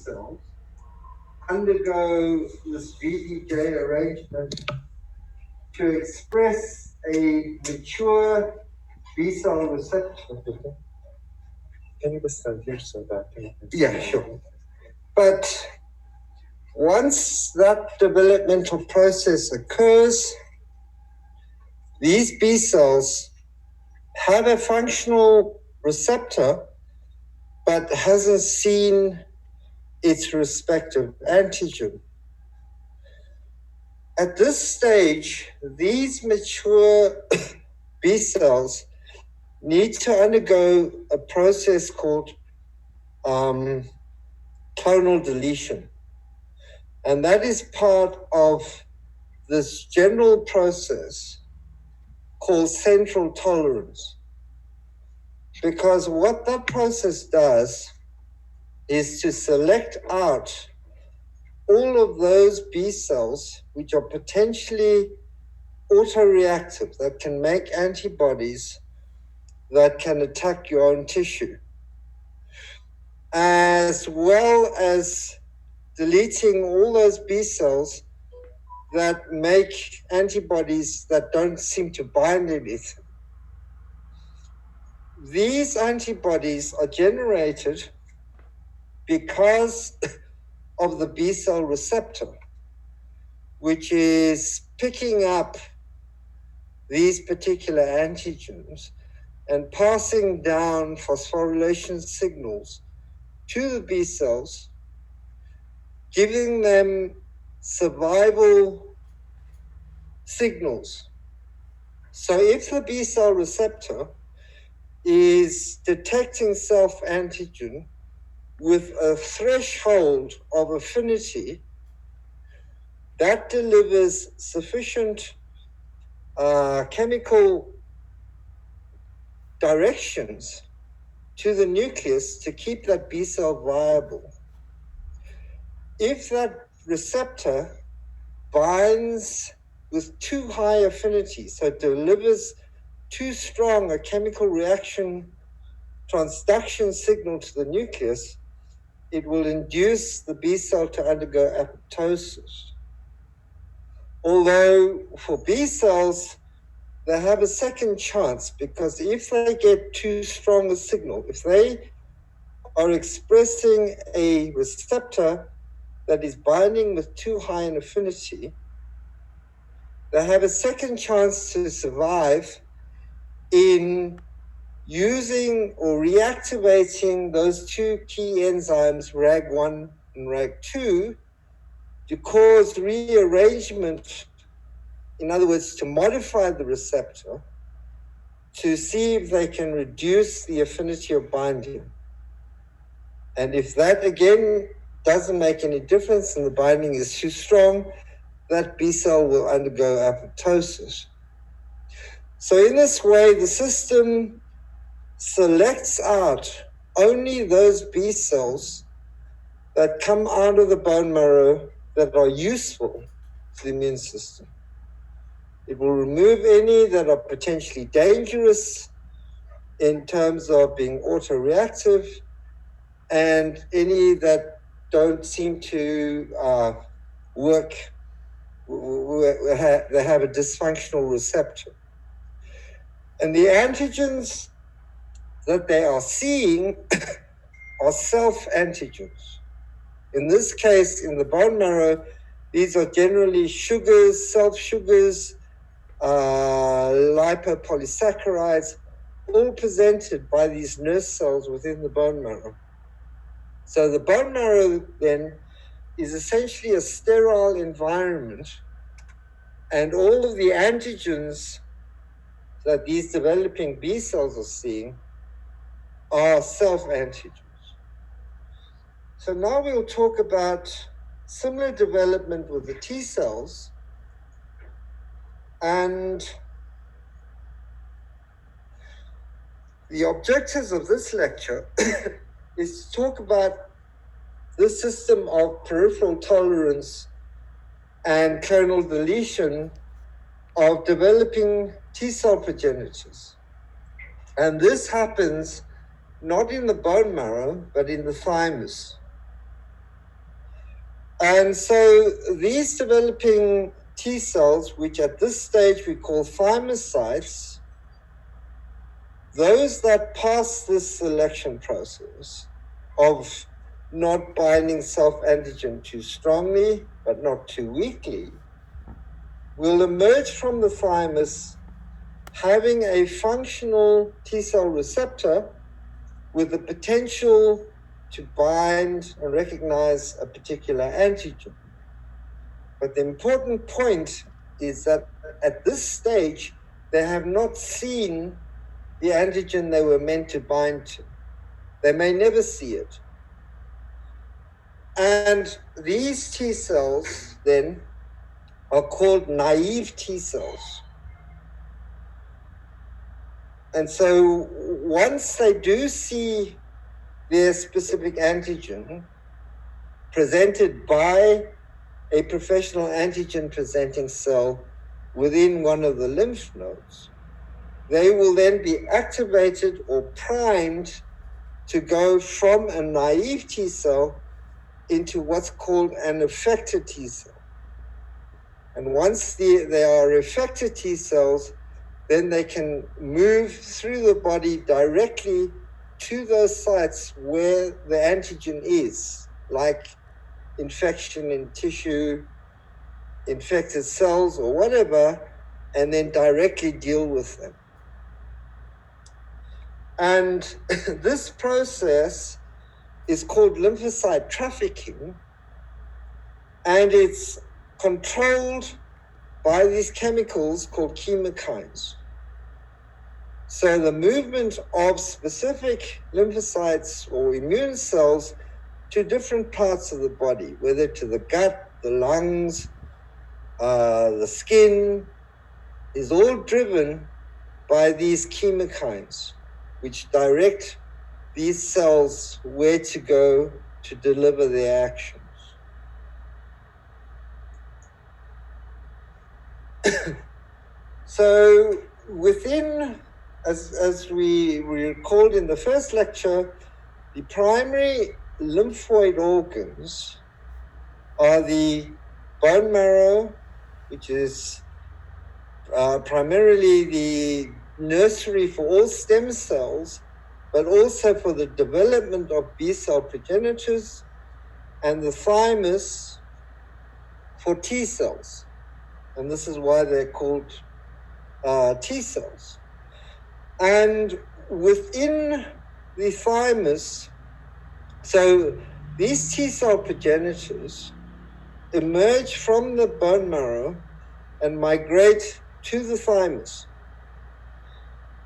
cells undergo this VDJ arrangement to express a mature B cell receptor. Can you just translate so that? Yeah, sure. But once that developmental process occurs, these B cells have a functional receptor, but hasn't seen its respective antigen. At this stage, these mature B cells need to undergo a process called clonal deletion. And that is part of this general process called central tolerance. Because what that process does is to select out all of those B cells which are potentially autoreactive, that can make antibodies that can attack your own tissue, as well as deleting all those B cells that make antibodies that don't seem to bind anything. These antibodies are generated because of the B cell receptor, which is picking up these particular antigens and passing down phosphorylation signals to the B cells, giving them survival signals. So if the B cell receptor is detecting self-antigen with a threshold of affinity, that delivers sufficient chemical directions to the nucleus to keep that B cell viable. If that receptor binds with too high affinity, so it delivers too strong a chemical reaction transduction signal to the nucleus, it will induce the B cell to undergo apoptosis. Although for B cells, they have a second chance, because if they get too strong a signal, if they are expressing a receptor that is binding with too high an affinity, they have a second chance to survive in using or reactivating those two key enzymes, RAG1 and RAG2, to cause rearrangement, in other words, to modify the receptor to see if they can reduce the affinity of binding. And if that, again, doesn't make any difference and the binding is too strong, that B cell will undergo apoptosis. So in this way, the system selects out only those B cells that come out of the bone marrow that are useful to the immune system. It will remove any that are potentially dangerous in terms of being autoreactive, and any that don't seem to work, they have a dysfunctional receptor. And the antigens that they are seeing are self-antigens. In this case, in the bone marrow, these are generally sugars, self-sugars, lipopolysaccharides, all presented by these nurse cells within the bone marrow. So the bone marrow then is essentially a sterile environment, and all of the antigens that these developing B cells are seeing are self-antigens. So now we'll talk about similar development with the T cells, and the objectives of this lecture is to talk about this system of peripheral tolerance and clonal deletion of developing T cell progenitors. And this happens not in the bone marrow, but in the thymus. And so these developing T cells, which at this stage we call thymocytes, those that pass this selection process of not binding self-antigen too strongly, but not too weakly, will emerge from the thymus having a functional T cell receptor with the potential to bind and recognize a particular antigen. But the important point is that at this stage, they have not seen the antigen they were meant to bind to. They may never see it. And these T cells then are called naive T cells. And so once they do see their specific antigen presented by a professional antigen presenting cell within one of the lymph nodes, they will then be activated or primed to go from a naive T cell into what's called an effector T cell. And once they are effector T cells, then they can move through the body directly to those sites where the antigen is, like infection in tissue, infected cells, or whatever, and then directly deal with them. And this process is called lymphocyte trafficking, and it's controlled by these chemicals called chemokines. So the movement of specific lymphocytes or immune cells to different parts of the body, whether to the gut, the lungs, the skin, is all driven by these chemokines, which direct these cells where to go to deliver their actions. So within, as we recalled in the first lecture, the primary lymphoid organs are the bone marrow, which is primarily the nursery for all stem cells, but also for the development of B-cell progenitors, and the thymus for T cells. And this is why they're called T cells. And within the thymus, so these T cell progenitors emerge from the bone marrow and migrate to the thymus.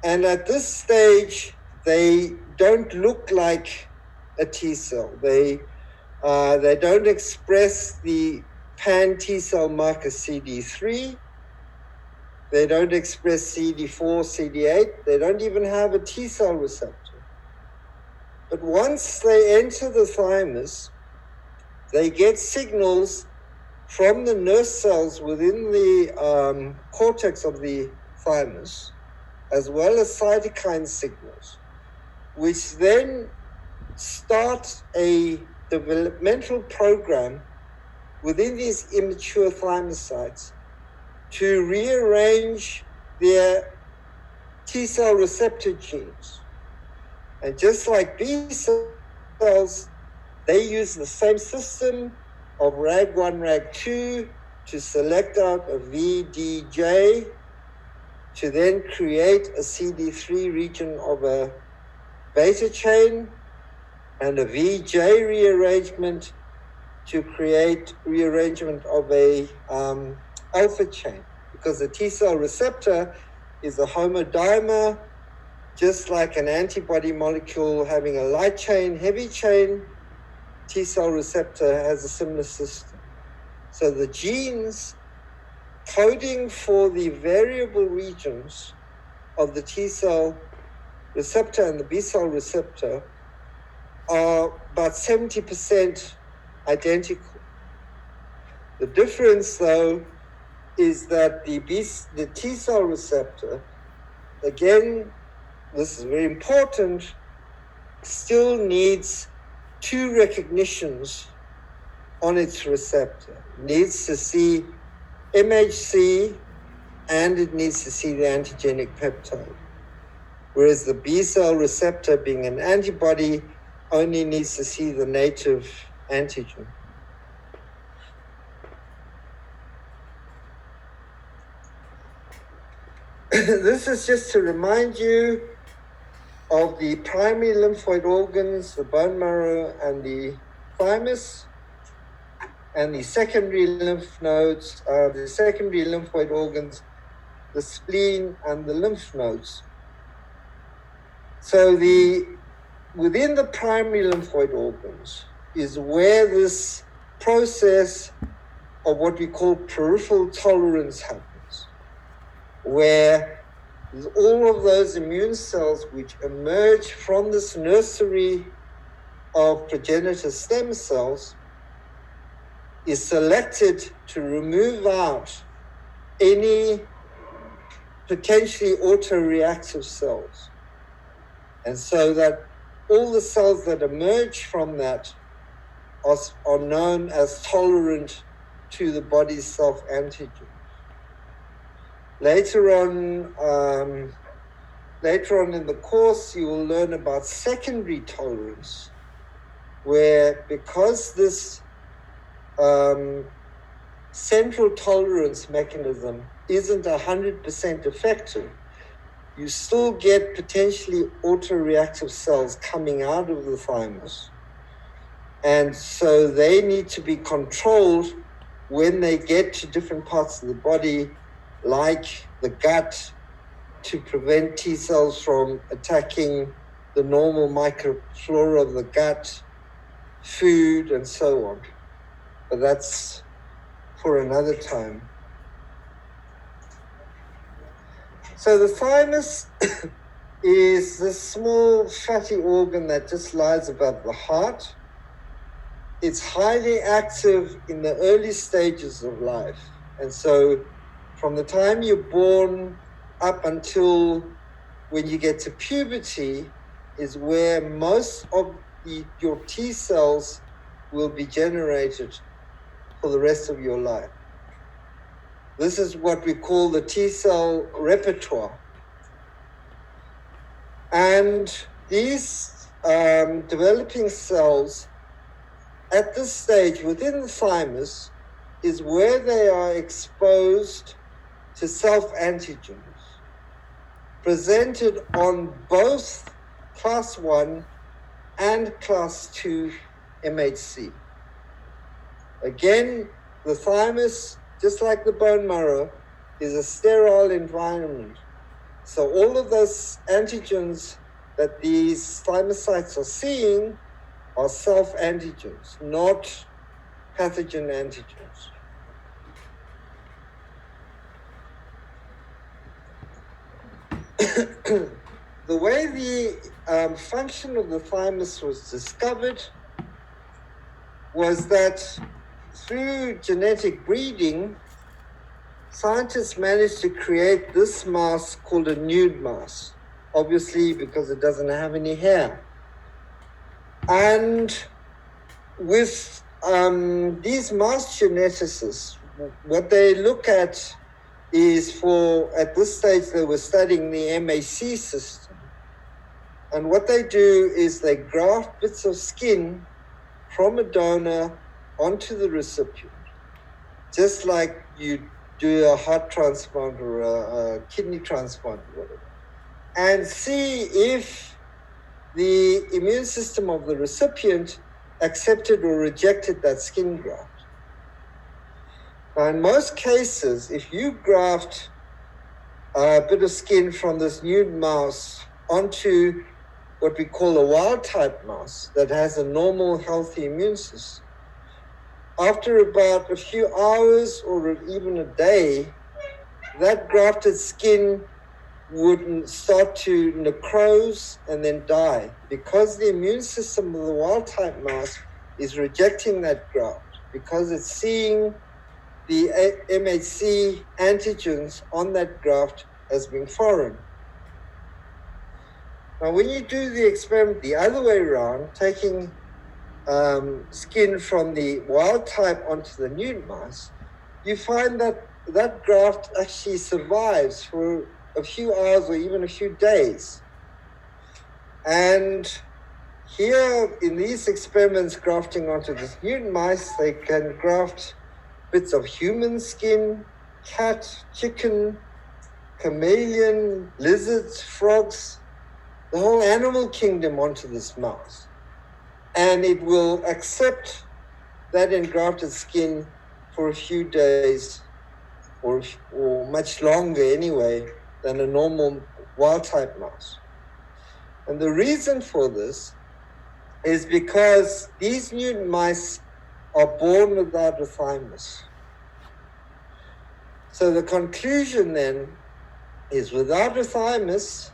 And at this stage, they don't look like a T cell. They don't express the pan T cell marker CD3. They don't express CD4, CD8. They don't even have a T cell receptor. But once they enter the thymus, they get signals from the nurse cells within the cortex of the thymus, as well as cytokine signals, which then start a developmental program within these immature thymocytes to rearrange their T cell receptor genes. And just like B cells, they use the same system of RAG1, RAG2 to select out a VDJ to then create a CD3 region of a beta chain and a VJ rearrangement to create rearrangement of a alpha chain, because the T cell receptor is a homodimer, just like an antibody molecule having a light chain, heavy chain. T cell receptor has a similar system. So the genes coding for the variable regions of the T cell receptor and the B cell receptor are about 70% identical. The difference, though, is that the T cell receptor, again, this is very important, still needs 2 recognitions on its receptor. It needs to see MHC and it needs to see the antigenic peptide. Whereas the B cell receptor, being an antibody, only needs to see the native antigen. This is just to remind you of the primary lymphoid organs, the bone marrow and the thymus, and the secondary lymph nodes, the secondary lymphoid organs, the spleen and the lymph nodes. So within the primary lymphoid organs is where this process of what we call peripheral tolerance happens, where all of those immune cells which emerge from this nursery of progenitor stem cells is selected to remove out any potentially autoreactive cells. And so that all the cells that emerge from that are known as tolerant to the body's self-antigen. Later on in the course, you will learn about secondary tolerance, where because this central tolerance mechanism isn't 100% effective, you still get potentially autoreactive cells coming out of the thymus. And so they need to be controlled when they get to different parts of the body, like the gut, to prevent T cells from attacking the normal microflora of the gut, food, and so on. But that's for another time. So the thymus is this small fatty organ that just lies above the heart. It's highly active in the early stages of life. And so from the time you're born up until when you get to puberty is where most of your T cells will be generated for the rest of your life. This is what we call the T cell repertoire. And these developing cells at this stage within the thymus is where they are exposed to self-antigens presented on both class 1 and class 2 MHC. Again, the thymus, just like the bone marrow, is a sterile environment. So all of those antigens that these thymocytes are seeing are self-antigens, not pathogen antigens. The way the function of the thymus was discovered was that through genetic breeding, scientists managed to create this mouse called a nude mouse, obviously because it doesn't have any hair. And with these mouse geneticists, what they look at is at this stage, they were studying the MAC system. And what they do is they graft bits of skin from a donor onto the recipient, just like you do a heart transplant or a kidney transplant or whatever, and see if the immune system of the recipient accepted or rejected that skin graft. Now, in most cases, if you graft a bit of skin from this nude mouse onto what we call a wild-type mouse that has a normal, healthy immune system, after about a few hours or even a day, that grafted skin would start to necrose and then die because the immune system of the wild-type mouse is rejecting that graft because it's seeing the MHC antigens on that graft as being foreign. Now, when you do the experiment the other way around, taking skin from the wild type onto the nude mice, you find that that graft actually survives for a few hours or even a few days. And here in these experiments grafting onto this nude mice, they can graft bits of human skin, cat, chicken, chameleon, lizards, frogs, the whole animal kingdom onto this mouse. And it will accept that engrafted skin for a few days or much longer anyway than a normal wild-type mouse. And the reason for this is because these nude mice are born without a thymus. So the conclusion then is without a thymus,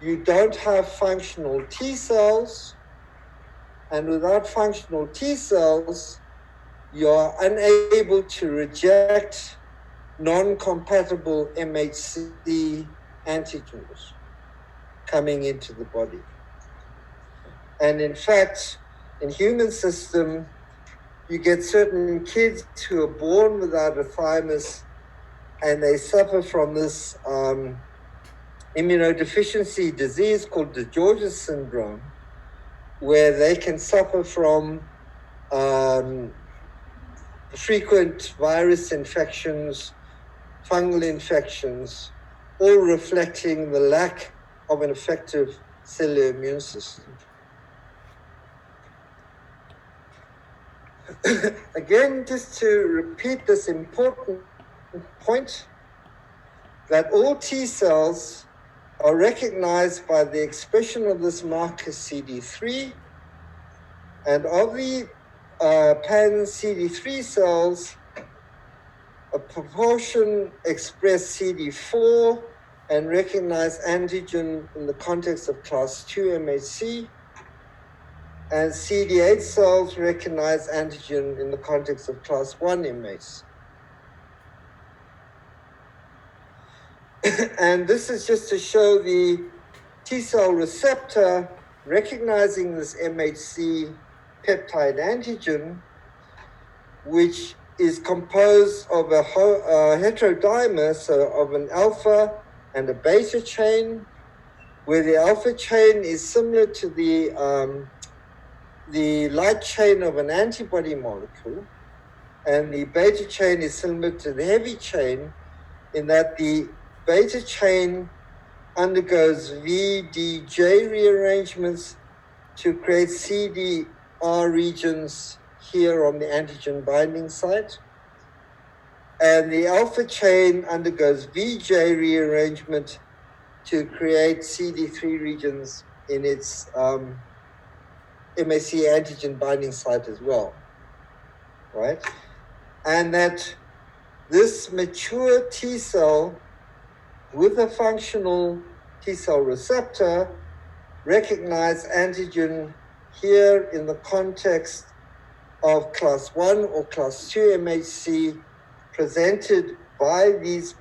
you don't have functional T cells, and without functional T cells, you are unable to reject non-compatible MHC antigens coming into the body. And in fact, in human system, you get certain kids who are born without a thymus, and they suffer from this immunodeficiency disease called the George's syndrome, where they can suffer from frequent virus infections, fungal infections, all reflecting the lack of an effective cellular immune system. Again, just to repeat this important point, that all T cells are recognized by the expression of this marker CD3, and of the pan CD3 cells, a proportion express CD4 and recognize antigen in the context of class 2 MHC, and CD8 cells recognize antigen in the context of class 1 MHC. And this is just to show the T cell receptor recognizing this MHC peptide antigen, which is composed of a heterodimer, so of an alpha and a beta chain, where the alpha chain is similar to the light chain of an antibody molecule, and the beta chain is similar to the heavy chain in that the beta chain undergoes VDJ rearrangements to create CDR regions here on the antigen binding site. And the alpha chain undergoes VJ rearrangement to create CD3 regions in its MHC antigen binding site as well, right? And that this mature T cell with a functional T cell receptor recognize antigen here in the context of class 1 or class 2 MHC presented by these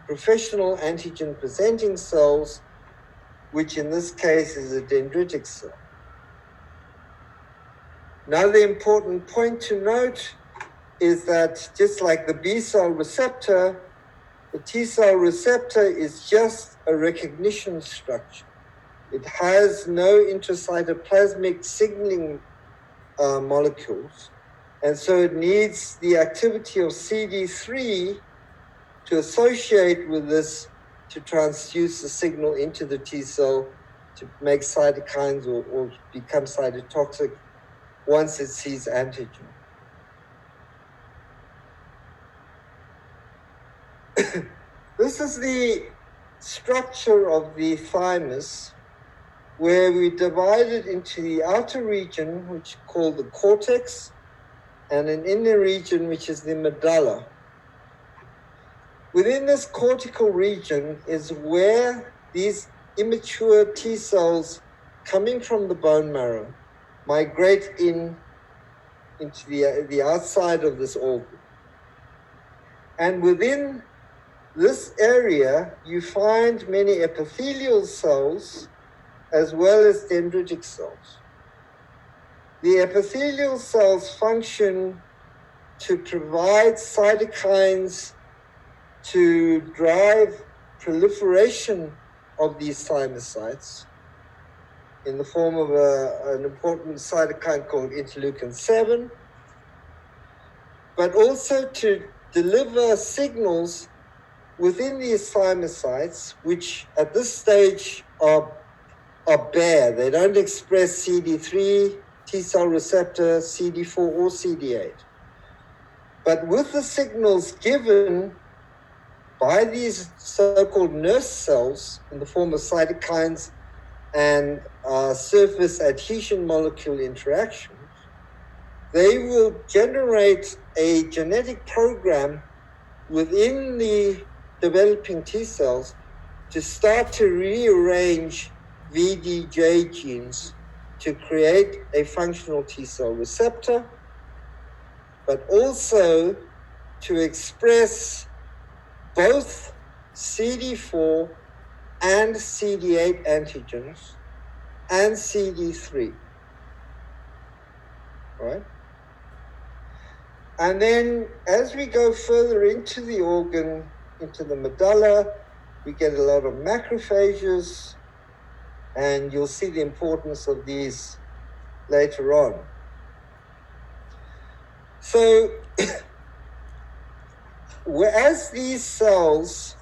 professional antigen presenting cells, which in this case is a dendritic cell. Another important point to note is that just like the B cell receptor, the T cell receptor is just a recognition structure. It has no intracytoplasmic signaling molecules, and so it needs the activity of CD3 to associate with this to transduce the signal into the T cell to make cytokines or become cytotoxic once it sees antigen. This is the structure of the thymus, where we divide it into the outer region, which is called the cortex, and an inner region, which is the medulla. Within this cortical region is where these immature T cells coming from the bone marrow migrate into the outside of this organ. And within this area, you find many epithelial cells as well as dendritic cells. The epithelial cells function to provide cytokines to drive proliferation of these thymocytes in the form of an important cytokine called interleukin-7, but also to deliver signals within these thymocytes, which at this stage are bare. They don't express CD3, T-cell receptor, CD4, or CD8. But with the signals given by these so-called nurse cells in the form of cytokines and surface adhesion molecule interactions, they will generate a genetic program within the developing T cells to start to rearrange VDJ genes to create a functional T cell receptor, but also to express both CD4 and CD8 antigens and CD3, right? And then as we go further into the organ, into the medulla, we get a lot of macrophages, and you'll see the importance of these later on. So as these cells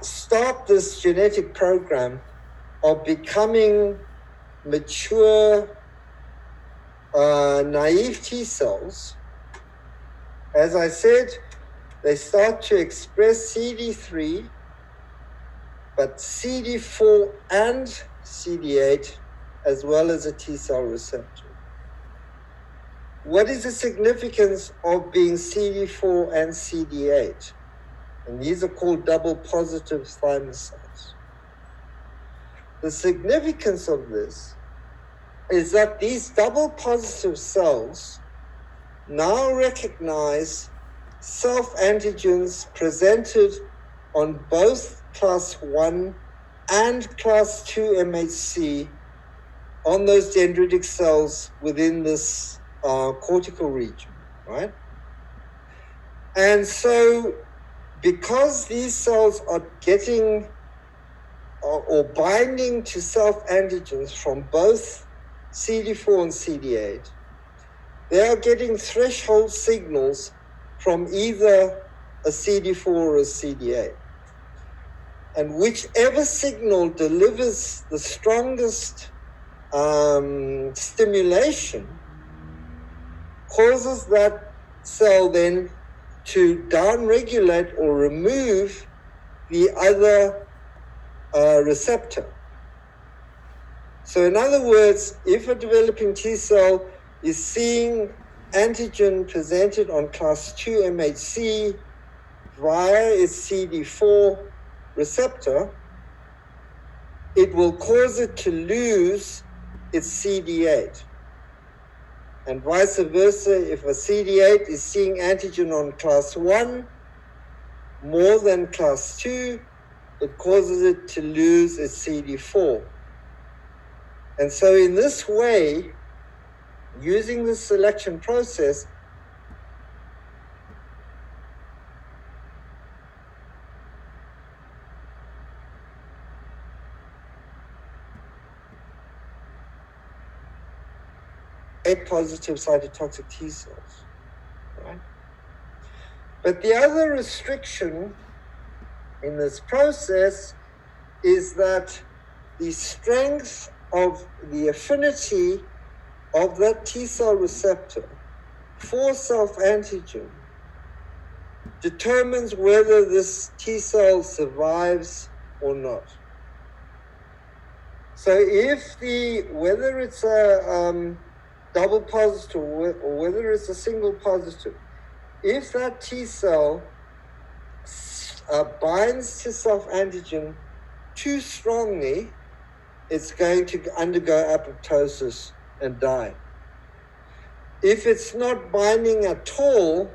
start this genetic program of becoming mature naive T cells, as I said, they start to express CD3, but CD4 and CD8, as well as a T cell receptor. What is the significance of being CD4 and CD8? And these are called double positive thymocytes. The significance of this is that these double positive cells now recognize self-antigens presented on both class 1 and class 2 MHC on those dendritic cells within this cortical region, right? And so because these cells are getting or binding to self-antigens from both CD4 and CD8, they are getting threshold signals from either a CD4 or a CD8. And whichever signal delivers the strongest stimulation causes that cell then to downregulate or remove the other receptor. So in other words, if a developing T cell is seeing antigen presented on class 2 MHC via its CD4 receptor, it will cause it to lose its CD8. And vice versa, if a CD8 is seeing antigen on class 1 more than class 2, it causes it to lose its CD4. And so in this way, using the selection process, positive cytotoxic T cells, right? But the other restriction in this process is that the strength of the affinity of that T cell receptor for self-antigen determines whether this T cell survives or not. So if whether it's a double positive or whether it's a single positive, if that T cell binds to self-antigen too strongly, it's going to undergo apoptosis and die. If it's not binding at all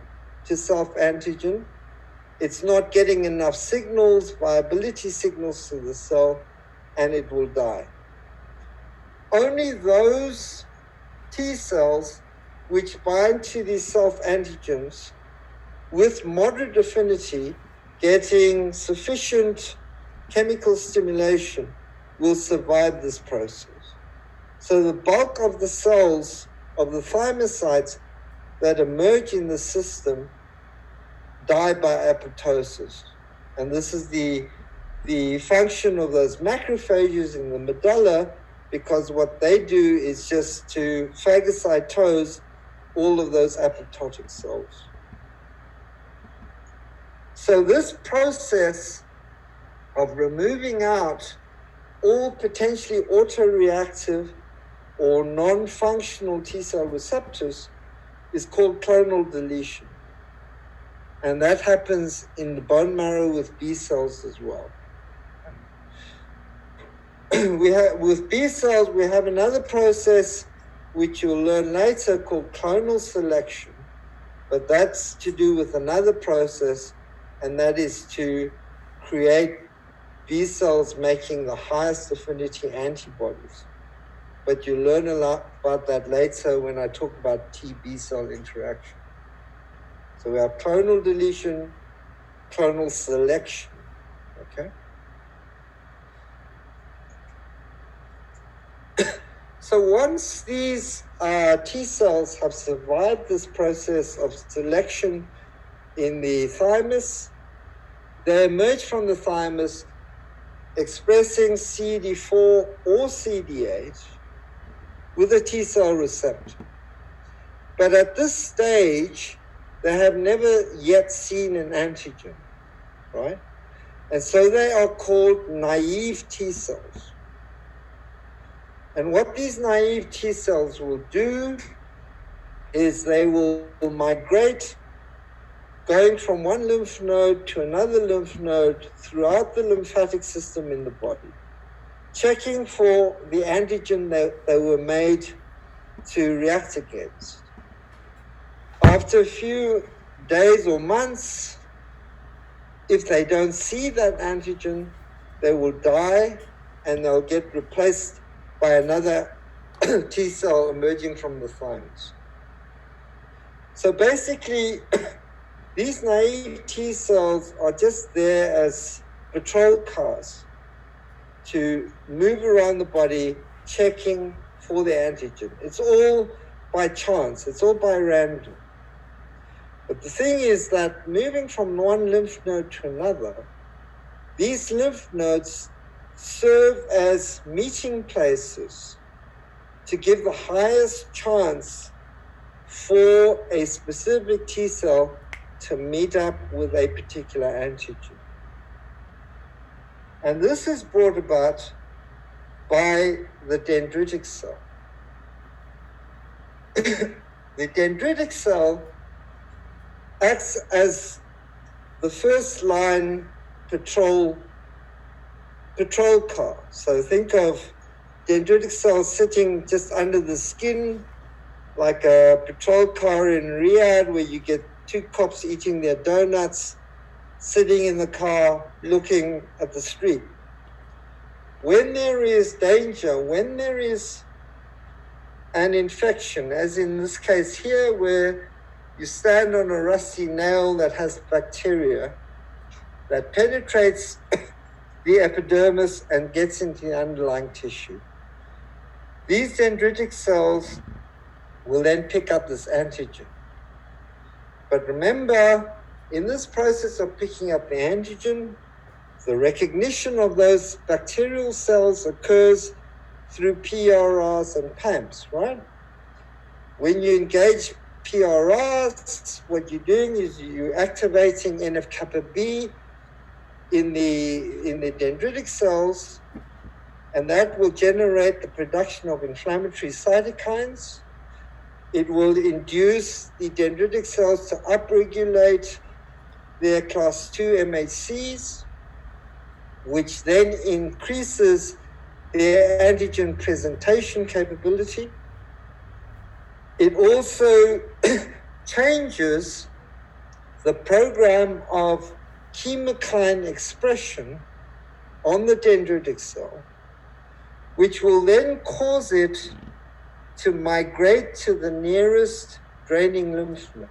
to self-antigen, it's not getting enough signals, viability signals to the cell, and it will die. only those T cells which bind to these self-antigens with moderate affinity, getting sufficient chemical stimulation, will survive this process. So the bulk of the cells of the thymocytes that emerge in the system die by apoptosis. And this is the function of those macrophages in the medulla, because what they do is just to phagocytose all of those apoptotic cells. So this process of removing out all potentially autoreactive or non-functional T cell receptors is called clonal deletion. And that happens in the bone marrow with B cells as well. With B cells, we have another process which you'll learn later called clonal selection. But that's to do with another process, and that is to create B cells making the highest affinity antibodies. But you'll learn a lot about that later when I talk about T-B cell interaction. So we have clonal deletion, clonal selection, okay? So once these T cells have survived this process of selection in the thymus, they emerge from the thymus expressing CD4 or CD8 with a T cell receptor. But at this stage, they have never yet seen an antigen, right? And so they are called naive T cells. And what these naive T cells will do is they will migrate, going from one lymph node to another lymph node throughout the lymphatic system in the body, checking for the antigen that they were made to react against. After a few days or months, if they don't see that antigen, they will die and they'll get replaced by another T cell emerging from the thymus. So basically, these naive T cells are just there as patrol cars to move around the body, checking for the antigen. It's all by chance, it's all by random. But the thing is that moving from one lymph node to another, these lymph nodes serve as meeting places to give the highest chance for a specific T cell to meet up with a particular antigen. And this is brought about by the dendritic cell. The dendritic cell acts as the first line patrol car. So think of dendritic cells sitting just under the skin, like a patrol car in Riyadh where you get two cops eating their donuts, sitting in the car looking at the street. When there is danger, when there is an infection, as in this case here where you stand on a rusty nail that has bacteria that penetrates the epidermis and gets into the underlying tissue. These dendritic cells will then pick up this antigen. But remember, in this process of picking up the antigen, the recognition of those bacterial cells occurs through PRRs and PAMPs, right? When you engage PRRs, what you're doing is you're activating NF-kappa B in the dendritic cells, and that will generate the production of inflammatory cytokines. It will induce the dendritic cells to upregulate their class 2 MHCs, which then increases their antigen presentation capability. It also changes the program of chemokine expression on the dendritic cell, which will then cause it to migrate to the nearest draining lymph node.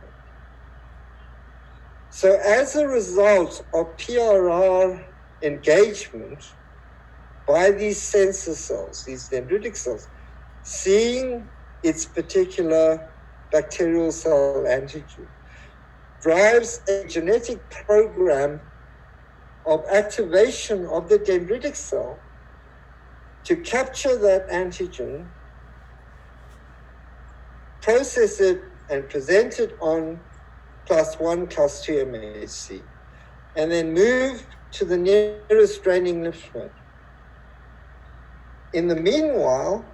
So as a result of PRR engagement by these sensor cells, these dendritic cells, seeing its particular bacterial cell antigen, drives a genetic program of activation of the dendritic cell to capture that antigen, process it, and present it on class 1, class 2 MHC, and then move to the nearest draining lymph node. In the meanwhile,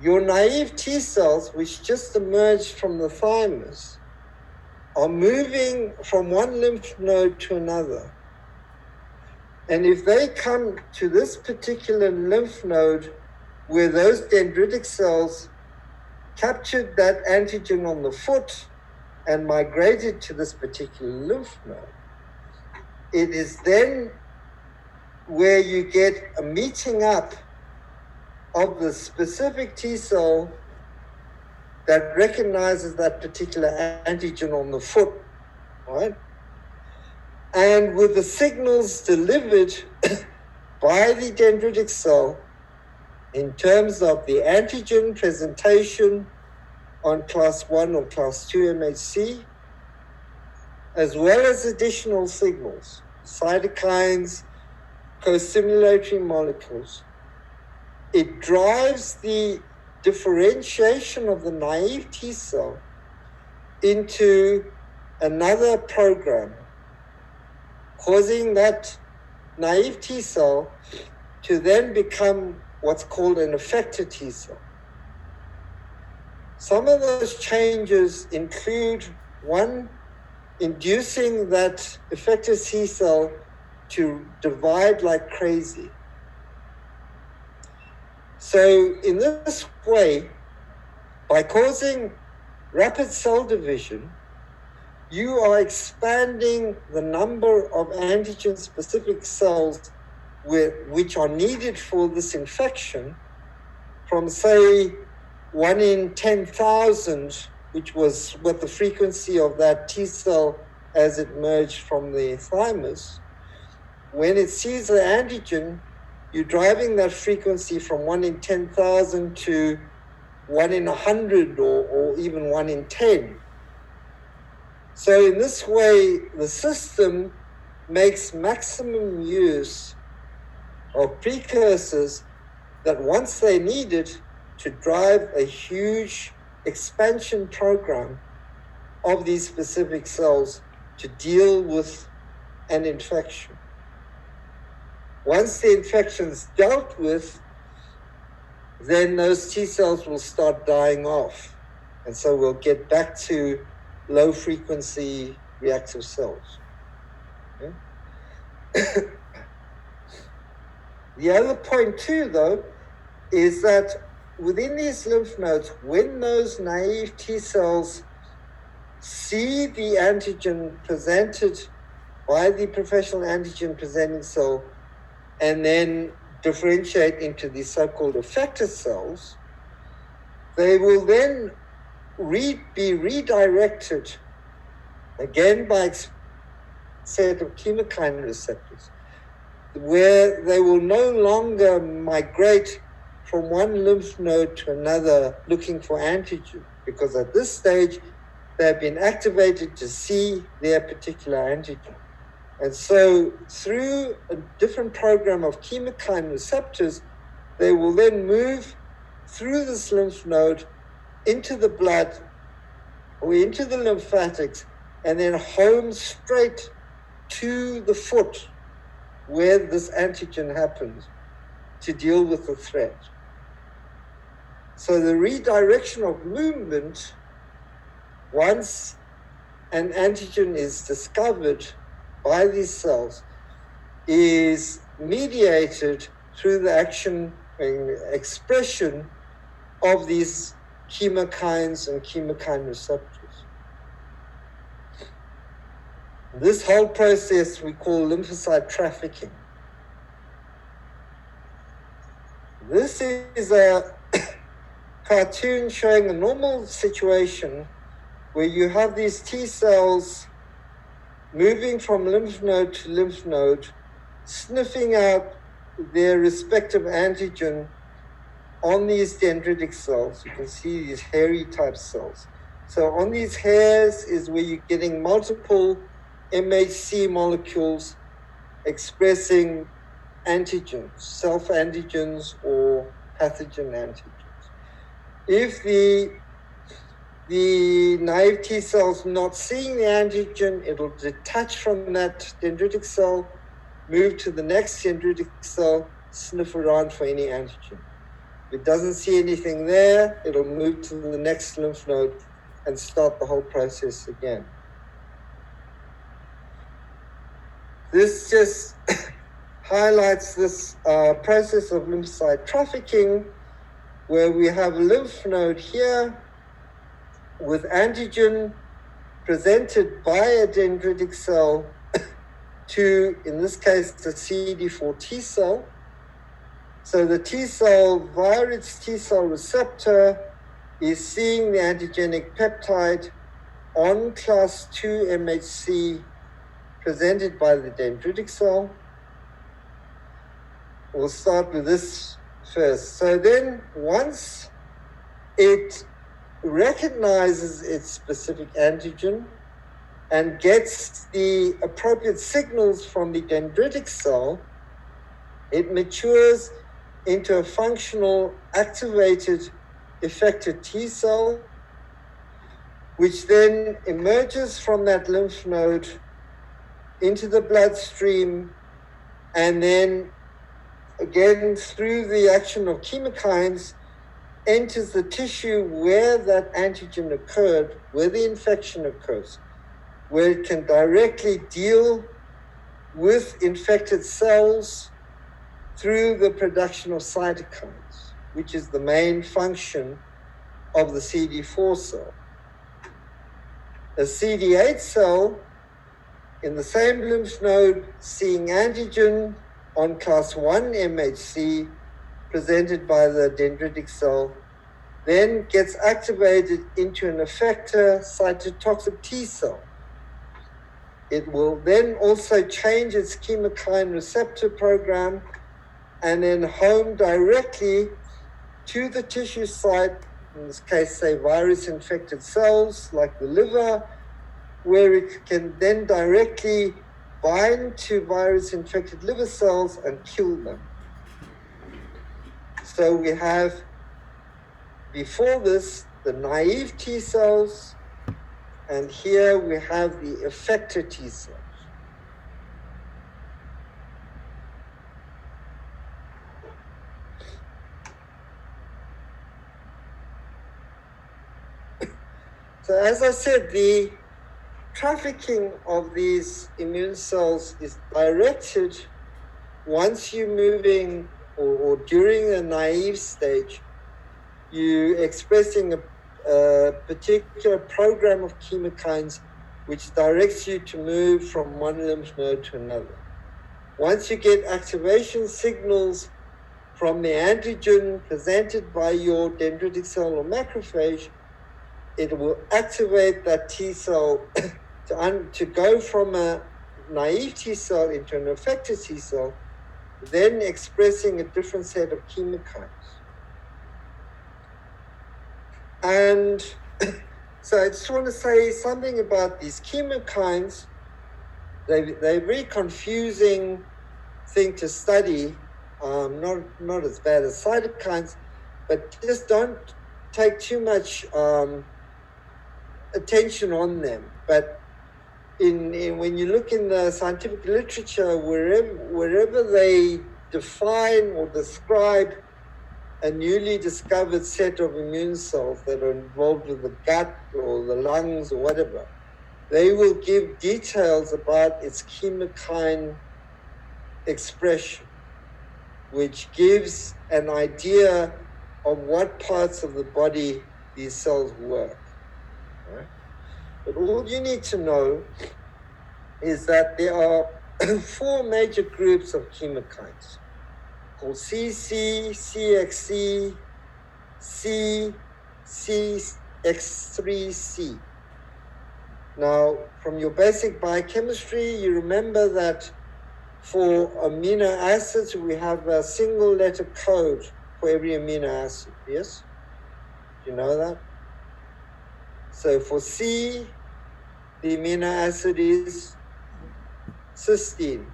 your naive T cells, which just emerged from the thymus, are moving from one lymph node to another. And if they come to this particular lymph node where those dendritic cells captured that antigen on the foot and migrated to this particular lymph node, it is then where you get a meeting up of the specific T cell that recognizes that particular antigen on the foot, right? And with the signals delivered by the dendritic cell in terms of the antigen presentation on class 1 or class 2 MHC, as well as additional signals, cytokines, co-stimulatory molecules, it drives the differentiation of the naive T cell into another program, causing that naive T cell to then become what's called an effector T cell. Some of those changes include, one, inducing that effector T cell to divide like crazy. So in this way, by causing rapid cell division, you are expanding the number of antigen-specific cells which are needed for this infection from, say, 1 in 10,000, which was what the frequency of that T cell as it emerged from the thymus. When it sees the antigen, you're driving that frequency from 1 in 10,000 to 1 in 100 or even 1 in 10. So in this way, the system makes maximum use of precursors that once they needed to drive a huge expansion program of these specific cells to deal with an infection. Once the infection is dealt with, then those T cells will start dying off. And so we'll get back to low frequency reactive cells. Okay? The other point too, though, is that within these lymph nodes, when those naive T cells see the antigen presented by the professional antigen presenting cell and then differentiate into these so-called effector cells, they will then be redirected again by a set of chemokine receptors, where they will no longer migrate from one lymph node to another looking for antigen, because at this stage they have been activated to see their particular antigen. And so through a different program of chemokine receptors, they will then move through this lymph node into the blood or into the lymphatics and then home straight to the foot where this antigen happens to deal with the threat. So the redirection of movement, once an antigen is discovered by these cells, is mediated through the action and expression of these chemokines and chemokine receptors. This whole process we call lymphocyte trafficking. This is a cartoon showing a normal situation where you have these T cells moving from lymph node to lymph node, sniffing out their respective antigen on these dendritic cells. You can see these hairy type cells. So on these hairs is where you're getting multiple MHC molecules expressing antigens, self-antigens or pathogen antigens. If the naive T cell's not seeing the antigen, it'll detach from that dendritic cell, move to the next dendritic cell, sniff around for any antigen. If it doesn't see anything there, it'll move to the next lymph node and start the whole process again. This just highlights this process of lymphocyte trafficking, where we have a lymph node here with antigen presented by a dendritic cell to, in this case, the CD4 T cell. So the T cell, via its T cell receptor, is seeing the antigenic peptide on class 2 MHC presented by the dendritic cell. We'll start with this first. So then once it recognizes its specific antigen and gets the appropriate signals from the dendritic cell, it matures into a functional activated effector T cell, which then emerges from that lymph node into the bloodstream, and then again through the action of chemokines enters the tissue where that antigen occurred, where the infection occurs, where it can directly deal with infected cells through the production of cytokines, which is the main function of the CD4 cell. A CD8 cell in the same lymph node seeing antigen on class 1 MHC presented by the dendritic cell, then gets activated into an effector cytotoxic T cell. It will then also change its chemokine receptor program and then home directly to the tissue site, in this case, say virus-infected cells like the liver, where it can then directly bind to virus-infected liver cells and kill them. So we have, before this, the naive T cells, and here we have the effector T cells. So as I said, the trafficking of these immune cells is directed once you're moving or during the naive stage, you're expressing a particular program of chemokines which directs you to move from one lymph node to another. Once you get activation signals from the antigen presented by your dendritic cell or macrophage, it will activate that T cell to go from a naive T cell into an effector T cell, then expressing a different set of chemokines. And so I just want to say something about these chemokines. They're a very confusing thing to study, not as bad as cytokines, but just don't take too much attention on them. But when you look in the scientific literature, wherever they define or describe a newly discovered set of immune cells that are involved with the gut or the lungs or whatever, they will give details about its chemokine expression, which gives an idea of what parts of the body these cells work. Right? But all you need to know is that there are 4 major groups of chemokines. called CC, CXC, C, CX3C. Now, from your basic biochemistry, you remember that for amino acids, we have a single letter code for every amino acid, yes? Do you know that? So for C, the amino acid is cysteine.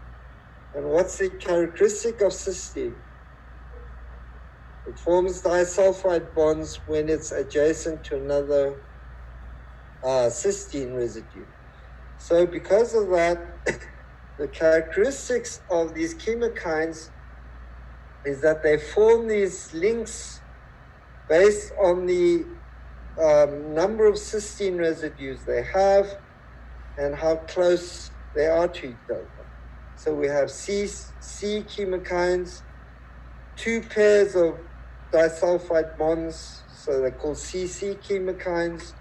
And what's the characteristic of cysteine? It forms disulfide bonds when it's adjacent to another cysteine residue. So because of that, the characteristics of these chemokines is that they form these links based on the number of cysteine residues they have and how close they are to each other. So we have C chemokines, two pairs of disulfide bonds, so they're called CC chemokines.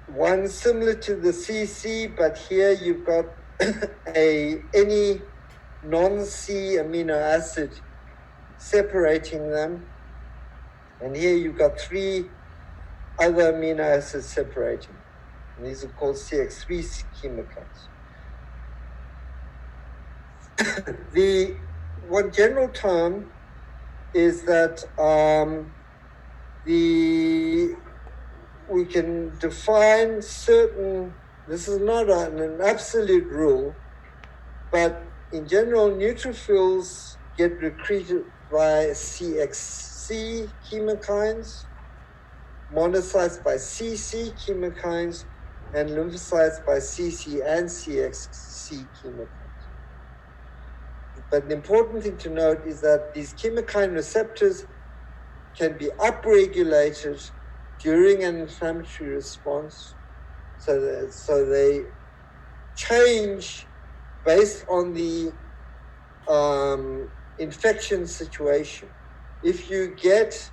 One similar to the CC, but here you've got any non-C amino acid separating them. And here you've got three other amino acids separating. And these are called CX3 chemokines. The one general term is that we can define certain, this is not an absolute rule, but in general, neutrophils get recruited by CXC chemokines, monocytes by CC chemokines, and lymphocytes by CC and CXC chemokines. But the important thing to note is that these chemokine receptors can be upregulated during an inflammatory response, so they change based on the infection situation. If you get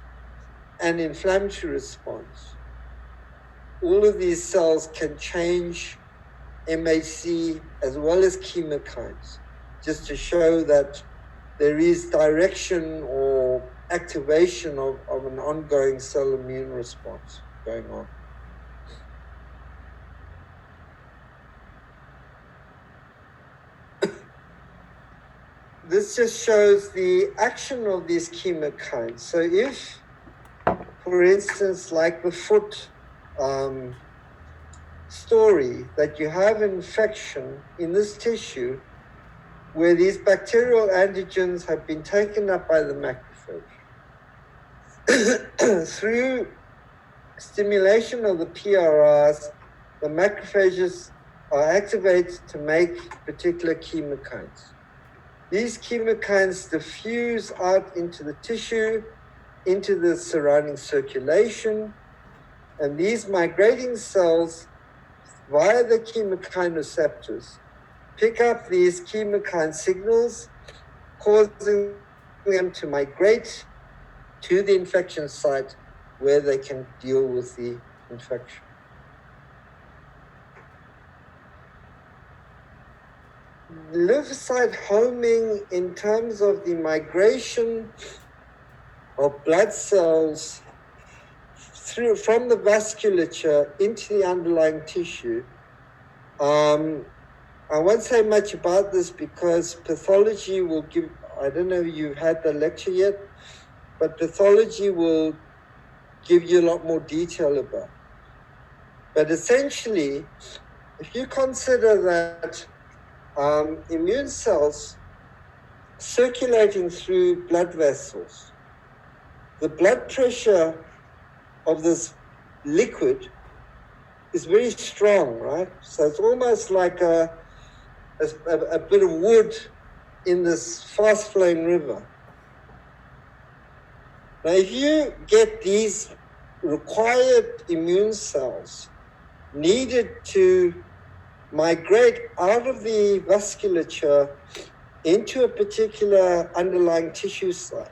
an inflammatory response, all of these cells can change MHC as well as chemokines, just to show that there is direction or activation of an ongoing cell immune response going on. This just shows the action of these chemokines. So if, for instance, like the foot story, that you have infection in this tissue where these bacterial antigens have been taken up by the macrophage. Through stimulation of the PRRs, the macrophages are activated to make particular chemokines. These chemokines diffuse out into the tissue, into the surrounding circulation, and these migrating cells, via the chemokine receptors, pick up these chemokine signals, causing them to migrate to the infection site where they can deal with the infection. Lymphocyte homing, in terms of the migration of blood cells from the vasculature into the underlying tissue, I won't say much about this because pathology will give, I don't know if you've had the lecture yet, but pathology will give you a lot more detail about it. But essentially, if you consider that immune cells circulating through blood vessels, the blood pressure of this liquid is very strong, right? So it's almost like a bit of wood in this fast-flowing river. Now, if you get these required immune cells needed to migrate out of the vasculature into a particular underlying tissue site,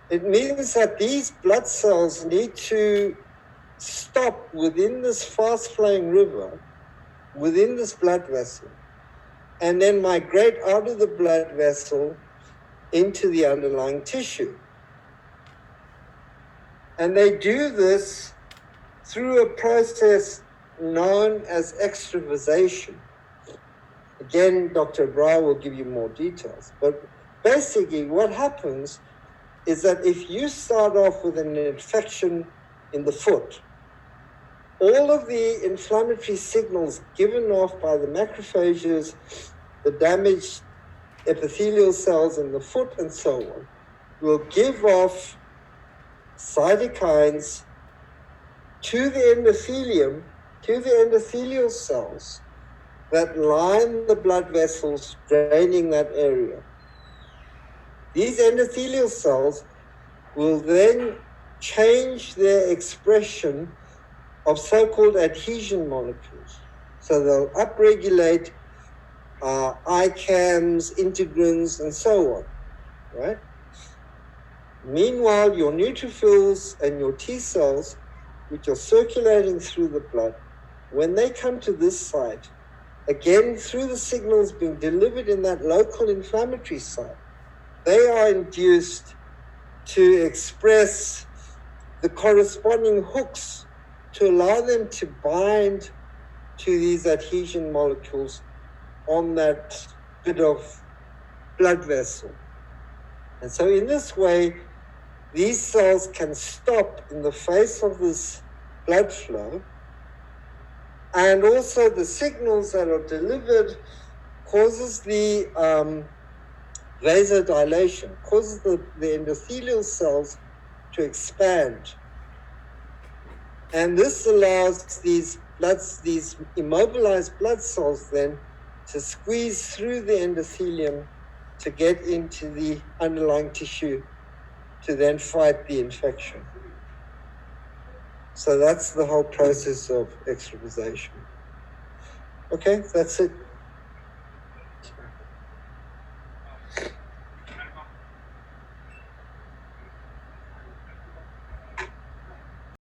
it means that these blood cells need to stop within this fast-flowing river, within this blood vessel, and then migrate out of the blood vessel into the underlying tissue. And they do this through a process known as extravasation. Again, Dr. Brower will give you more details. But basically what happens is that if you start off with an infection in the foot, all of the inflammatory signals given off by the macrophages, the damaged epithelial cells in the foot and so on, will give off cytokines to the endothelium, to the endothelial cells that line the blood vessels draining that area. These endothelial cells will then change their expression of so-called adhesion molecules. So they'll upregulate ICAMs, integrins, and so on, right? Meanwhile, your neutrophils and your T cells, which are circulating through the blood, when they come to this site, again, through the signals being delivered in that local inflammatory site, they are induced to express the corresponding hooks to allow them to bind to these adhesion molecules on that bit of blood vessel. And so in this way, these cells can stop in the face of this blood flow, and also the signals that are delivered causes the vasodilation, causes the endothelial cells to expand. And this allows these immobilized blood cells then to squeeze through the endothelium to get into the underlying tissue to then fight the infection. So that's the whole process of extravasation. Okay, that's it.